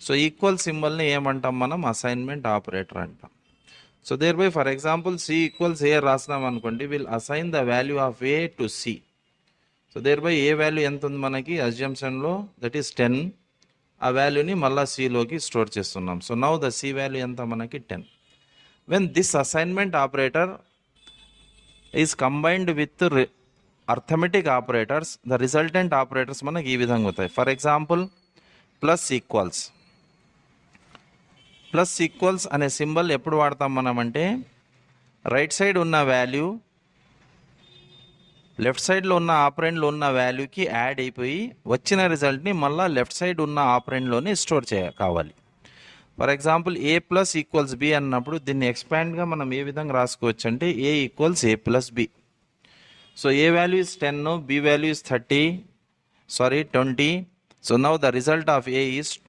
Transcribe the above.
So equal సింబల్ని ఏమంటాం మనం? అసైన్మెంట్ ఆపరేటర్ అంటాం. So thereby for example C equals A రాసినాం అనుకోండి, will assign the value of A to C. So thereby A value ఎంత ఉంది మనకి అస్జంప్షన్లో, దట్ ఈస్ 10. ఆ వాల్యూని మళ్ళీ సిలోకి స్టోర్ చేస్తున్నాం. So now the C value ఎంత మనకి 10. When this assignment operator is combined with arithmetic operators, the resultant operators మనకి ఈ విధంగా అవుతాయి. For example plus equals. Plus equals అనే సింబల్ ఎప్పుడు వాడతాం మనం అంటే, రైట్ సైడ్ ఉన్న వాల్యూ లెఫ్ట్ సైడ్లో ఉన్న ఆపరెండ్లో ఉన్న వాల్యూకి యాడ్ అయిపోయి వచ్చిన రిజల్ట్ని మళ్ళీ లెఫ్ట్ సైడ్ ఉన్న ఆపరెండ్లోనే స్టోర్ కావాలి. For example A plus equals B అన్నప్పుడు దీన్ని ఎక్స్పాండ్గా మనం ఏ విధంగా రాసుకోవచ్చు అంటే A equals A plus B. So A value is 10, B value is 20. So now the result of A is